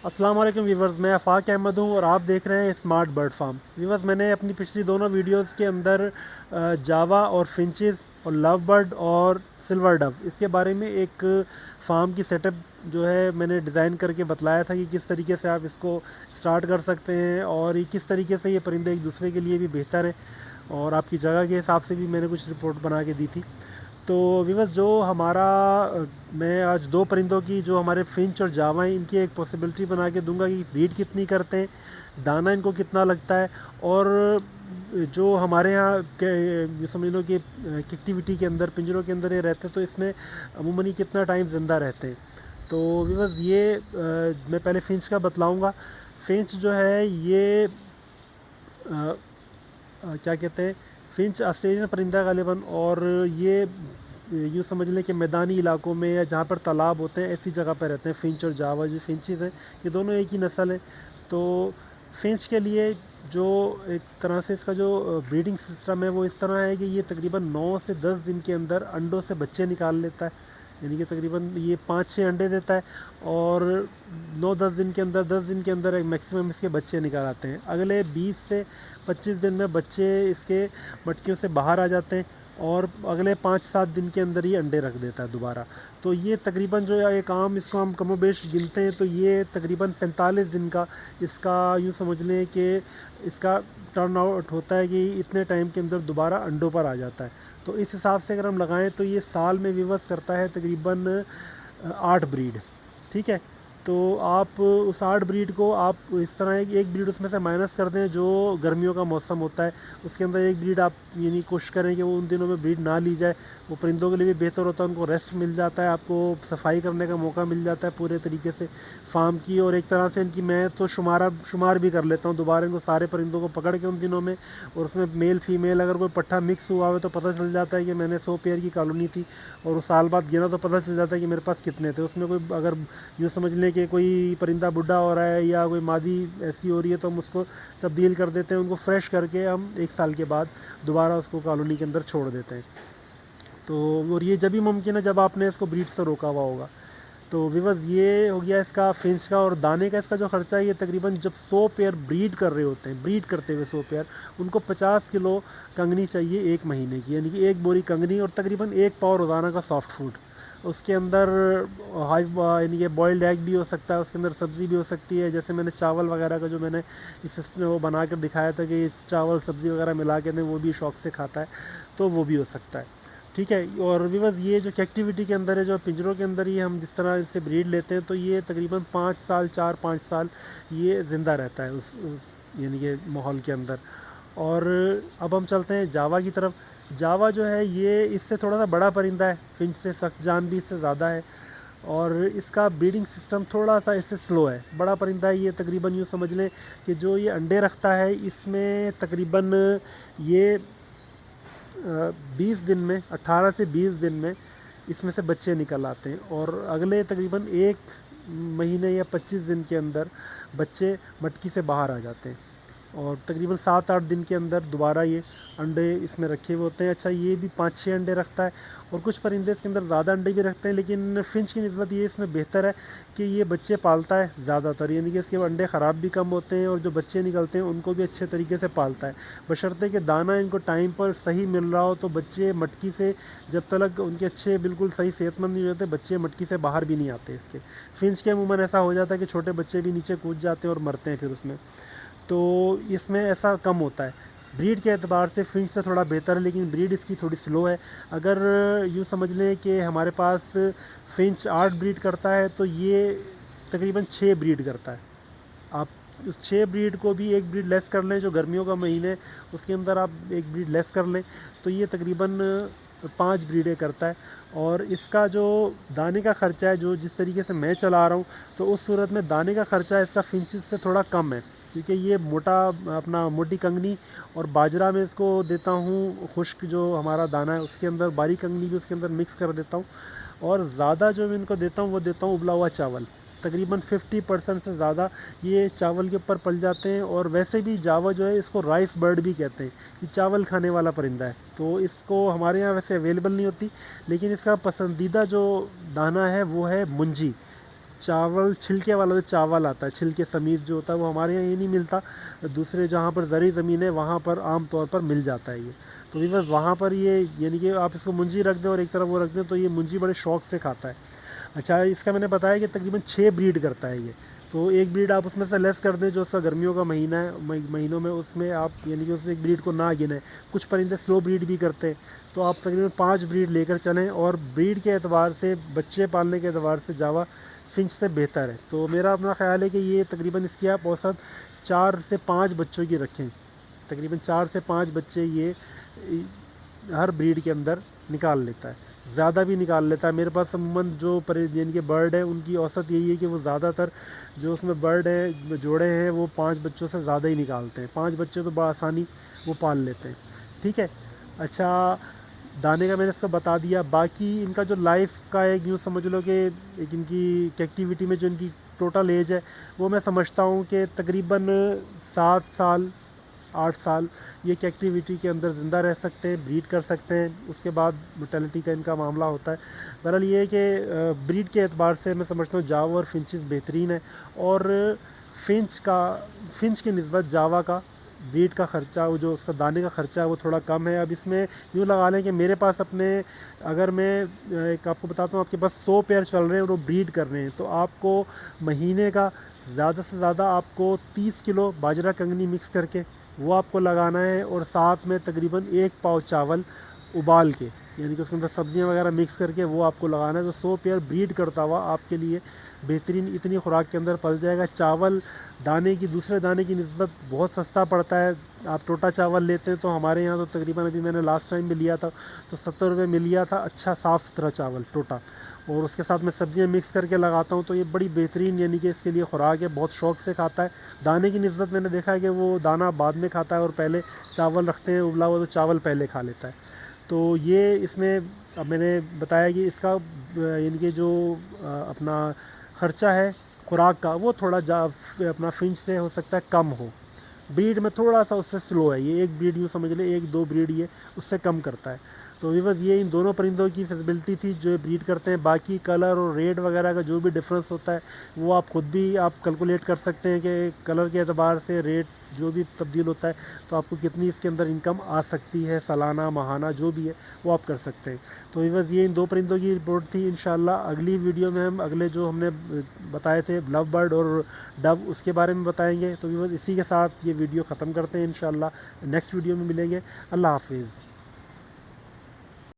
अस्सलाम वालेकुम व्यूवर्स, मैं आफाक अहमद हूँ और आप देख रहे हैं स्मार्ट बर्ड फार्म। व्यूवर्स, मैंने अपनी पिछली दोनों वीडियोस के अंदर जावा और फिंचेस और लव बर्ड और सिल्वर डव इसके बारे में एक फार्म की सेटअप जो है मैंने डिज़ाइन करके बतलाया था कि किस तरीके से आप इसको स्टार्ट कर सकते हैं और ये किस तरीके से ये परिंदे एक दूसरे के लिए भी बेहतर है और आपकी जगह के हिसाब से भी मैंने कुछ रिपोर्ट बना के दी थी। तो विवस जो हमारा मैं आज दो परिंदों की जो हमारे फिंच और जावा हैं इनकी एक पॉसिबिलिटी बना के दूंगा कि ब्रीड कितनी करते हैं, दाना इनको कितना लगता है और जो हमारे यहाँ ये समझ लो कि एक्टिविटी के अंदर पिंजरों के अंदर ये रहते हैं तो इसमें अमूमन कितना टाइम ज़िंदा रहते हैं। तो विवस ये मैं पहले फिंच का बतलाऊँगा। फिंच जो है ये क्या कहते हैं, फिंच ऑस्ट्रेलियन परिंदा गालिबन, और ये यूँ समझ लें कि मैदानी इलाकों में या जहाँ पर तालाब होते हैं ऐसी जगह पर रहते हैं। फिंच और जावा जो फिंचेस हैं ये दोनों एक ही नस्ल है। तो फिंच के लिए जो एक तरह से इसका जो ब्रीडिंग सिस्टम है वो इस तरह है कि ये तकरीबन 9 से 10 दिन के अंदर अंडों से बच्चे निकाल लेता है। यानी कि तकरीबन ये 5-6 अंडे देता है और 10 दिन के अंदर एक मैक्सिमम इसके बच्चे निकाल आते हैं। अगले 20 से 25 दिन में बच्चे इसके मटकियों से बाहर आ जाते हैं और अगले 5-7 दिन के अंदर ये अंडे रख देता है दोबारा। तो ये तकरीबन जो है एक आम इसको हम कमोबेश गिनते हैं तो ये तकरीबन 45 दिन का इसका यूँ समझ लें कि इसका टर्न आउट होता है कि इतने टाइम के अंदर दोबारा अंडों पर आ जाता है। तो इस हिसाब से अगर हम लगाएं तो ये साल में विवश करता है तकरीबन 8 ब्रीड। ठीक है, तो आप उस 8 ब्रीड को आप इस तरह एक ब्रीड उसमें से माइनस कर दें जो गर्मियों का मौसम होता है, उसके अंदर एक ब्रीड आप यानी कोशिश करें कि वो उन दिनों में ब्रीड ना ली जाए। वो परिंदों के लिए भी बेहतर होता है, उनको रेस्ट मिल जाता है, आपको सफाई करने का मौका मिल जाता है पूरे तरीके से फार्म की। और एक तरह से इनकी मैं तो शुमार भी कर लेता हूँ दोबारा इनको सारे परिंदों को पकड़ के उन दिनों में, और उसमें मेल फीमेल अगर कोई पट्ठा मिक्स हुआ हो तो पता चल जाता है कि मैंने 100 पेयर की कॉलोनी थी और उस साल बाद गिना तो पता चल जाता है कि मेरे पास कितने थे। उसमें कोई अगर यूँ समझ लें कि कोई परिंदा बुढ़ा हो रहा है या कोई मादी ऐसी हो रही है तो हम उसको तब्दील कर देते हैं, उनको फ्रेश करके हम 1 साल के बाद दोबारा उसको कॉलोनी के अंदर छोड़ देते हैं। तो और ये जब भी मुमकिन है जब आपने इसको ब्रीड से रोका हुआ होगा। तो विवस ये हो गया इसका फिंच का। और दाने का इसका जो खर्चा है ये तकरीबन जब 100 पेयर ब्रीड कर रहे होते हैं, ब्रीड करते हुए 100 पेयर, उनको 50 किलो कंगनी चाहिए 1 महीने की, यानी कि 1 बोरी कंगनी और तकरीबन 1 पाव रोज़ाना का सॉफ्ट फूड। उसके अंदर हाई यानी कि बॉइल्ड एग भी हो सकता है, उसके अंदर सब्ज़ी भी हो सकती है, जैसे मैंने चावल वगैरह का जो मैंने इसमें वो बना कर दिखाया था कि इस चावल सब्ज़ी वगैरह मिला के वो भी शौक़ से खाता है, तो वो भी हो सकता है। ठीक है, और विवस ये जो कैक्टिविटी के अंदर है, जो पिंजरों के अंदर ये हम जिस तरह इससे ब्रीड लेते हैं तो ये तकरीबन 5 साल 4-5 साल ये ज़िंदा रहता है यानी कि माहौल के अंदर। और अब हम चलते हैं जावा की तरफ। जावा जो है ये इससे थोड़ा सा बड़ा परिंदा है, फिंच से सख्त जान भी इससे ज़्यादा है और इसका ब्रीडिंग सिस्टम थोड़ा सा इससे स्लो है। बड़ा परिंदा है ये, तकरीबन यूँ समझ लें कि जो ये अंडे रखता है इसमें तकरीबन ये 20 दिन में, 18 से 20 दिन में इसमें से बच्चे निकल आते हैं और अगले तकरीबन 1 महीने या 25 दिन के अंदर बच्चे मटकी से बाहर आ जाते हैं और तकरीबन 7-8 दिन के अंदर दोबारा ये अंडे इसमें रखे हुए होते हैं। अच्छा, ये भी 5-6 अंडे रखता है और कुछ परिंदे इसके अंदर ज़्यादा अंडे भी रखते हैं, लेकिन फिंच की निस्बत ये इसमें बेहतर है कि ये बच्चे पालता है ज़्यादातर, यानी कि इसके अंडे ख़राब भी कम होते हैं और जो बच्चे निकलते हैं उनको भी अच्छे तरीके से पालता है, बशर्ते कि दाना इनको टाइम पर सही मिल रहा हो। तो बच्चे मटकी से जब तक उनके अच्छे बिल्कुल सही सेहतमंद नहीं होते, बच्चे मटकी से बाहर भी नहीं आते इसके। फिंच के अमूमन ऐसा हो जाता है कि छोटे बच्चे भी नीचे कूद जाते हैं और मरते हैं फिर उसमें, तो इसमें ऐसा कम होता है। ब्रीड के एतबार से फिंच से थोड़ा बेहतर है, लेकिन ब्रीड इसकी थोड़ी स्लो है। अगर यूँ समझ लें कि हमारे पास फिंच 8 ब्रीड करता है तो ये तकरीबन 6 ब्रीड करता है। आप उस 6 ब्रीड को भी 1 ब्रीड लेस कर लें, जो गर्मियों का महीने उसके अंदर आप 1 ब्रीड लेस कर लें तो ये तकरीबन 5 ब्रीडें करता है। और इसका जो दाने का ख़र्चा है, जो जिस तरीके से मैं चला रहा हूँ, तो उस सूरत में दाने का ख़र्चा इसका फिंचेस से थोड़ा कम है, क्योंकि ये मोटी कंगनी और बाजरा में इसको देता हूँ, खुश्क जो हमारा दाना है उसके अंदर बारीक कंगनी भी उसके अंदर मिक्स कर देता हूँ। और ज़्यादा जो मैं इनको देता हूँ वो देता हूँ उबला हुआ चावल। तकरीबन 50% से ज़्यादा ये चावल के ऊपर पल जाते हैं। और वैसे भी जावा जो है इसको राइस बर्ड भी कहते हैं, ये चावल खाने वाला परिंदा है, तो इसको हमारे यहाँ वैसे अवेलेबल नहीं होती, लेकिन इसका पसंदीदा जो दाना है वो है मुंजी। चावल छिलके वाला जो चावल आता है, छिलके समीर जो होता है, वो हमारे यहाँ ये नहीं मिलता। दूसरे जहाँ पर ज़री ज़मीन है वहाँ पर आम तौर पर मिल जाता है ये। तो भी बस वहाँ पर ये यानी कि आप इसको मुंजी रख दें और एक तरफ वो रख दें तो ये मुंजी बड़े शौक से खाता है। अच्छा, इसका मैंने बताया कि तकरीबन 6 ब्रीड करता है ये। तो एक ब्रीड आप उसमें से लेस कर दें जो उसका गर्मियों का महीना है, महीनों में, उसमें आप यानी कि उस एक ब्रीड को ना गिनें। कुछ परिंदे स्लो ब्रीड भी करते हैं, तो आप तकरीबन 5 ब्रीड लेकर चलें। और ब्रीड के एतबार से, बच्चे पालने के एतबार से जावा फिंच से बेहतर है। तो मेरा अपना ख़्याल है कि ये तकरीबन इसकी आप औसत 4 से 5 बच्चों की रखें। तकरीबन 4 से 5 बच्चे ये हर ब्रीड के अंदर निकाल लेता है, ज़्यादा भी निकाल लेता है। मेरे पास अमूमन जो यानी कि बर्ड है उनकी औसत यही है कि वो ज़्यादातर जो उसमें बर्ड है, जोड़े हैं, वो 5 बच्चों से ज़्यादा ही निकालते हैं। 5 बच्चे तो बड़ा आसानी वो पाल लेते हैं। ठीक है। अच्छा, दाने का मैंने इसको बता दिया। बाकी इनका जो लाइफ का एक यूँ समझ लो कि एक इनकी कैक्टिविटी में जो इनकी टोटल एज है वो मैं समझता हूँ कि तकरीबन 7 साल 8 साल ये कैक्टिविटी के अंदर ज़िंदा रह सकते हैं, ब्रीड कर सकते हैं। उसके बाद मोर्टेलिटी का इनका मामला होता है। बहरहाल ये है कि ब्रीड के एतबार से मैं समझता हूँ जावा और फिंचेस बेहतरीन है। और फिंच की निस्बत जावा का ब्रीड का ख़र्चा, वो जो उसका दाने का ख़र्चा है वो थोड़ा कम है। अब इसमें यूँ लगा लें कि मेरे पास अपने, अगर मैं एक आपको बताता हूँ, आपके पास 100 पेयर चल रहे हैं और वो ब्रीड कर रहे हैं, तो आपको महीने का ज़्यादा से ज़्यादा आपको 30 किलो बाजरा कंगनी मिक्स करके वो आपको लगाना है। और साथ में तकरीबन 1 पाव चावल उबाल के, यानी कि उसके अंदर सब्ज़ियाँ वगैरह मिक्स करके वो आपको लगाना है। तो 100 पेयर ब्रीड करता हुआ आपके लिए बेहतरीन इतनी खुराक के अंदर पल जाएगा। चावल दाने की, दूसरे दाने की निस्बत बहुत सस्ता पड़ता है। आप टोटा चावल लेते हैं तो हमारे यहाँ तो तकरीबन, अभी मैंने लास्ट टाइम भी लिया था तो 70 रुपये में लिया था, अच्छा साफ़ सुथरा चावल टोटा। और उसके साथ में सब्ज़ियाँ मिक्स करके लगाता हूँ तो ये बड़ी बेहतरीन यानी कि इसके लिए खुराक है, बहुत शौक़ से खाता है। दाने की निस्बत मैंने देखा है कि वो दाना बाद में खाता है और पहले चावल रखते हैं उबला हुआ तो चावल पहले खा लेता है। तो ये इसमें अब मैंने बताया कि इसका यानी कि जो अपना ख़र्चा है खुराक का वो थोड़ा अपना फिंच से हो सकता है कम हो। ब्रीड में थोड़ा सा उससे स्लो है ये, एक ब्रीड यूँ समझ ले, 1-2 ब्रीड ये उससे कम करता है। तो बस ये इन दोनों परिंदों की फिजिबिलिटी थी जो ब्रीड करते हैं। बाकी कलर और रेट वगैरह का जो भी डिफरेंस होता है वो आप ख़ुद भी आप कैलकुलेट कर सकते हैं कि कलर के एतबार से रेट जो भी तब्दील होता है तो आपको कितनी इसके अंदर इनकम आ सकती है, सालाना माहाना जो भी है वो आप कर सकते हैं। तो बस ये इन 2 परिंदों की रिपोर्ट थी। इंशाल्लाह अगली वीडियो में हम अगले जो हमने बताए थे लव बर्ड और डव उसके बारे में बताएंगे। तो बस इसी के साथ ये वीडियो ख़त्म करते हैं। इंशाल्लाह नेक्स्ट वीडियो में मिलेंगे। अल्लाह हाफिज़।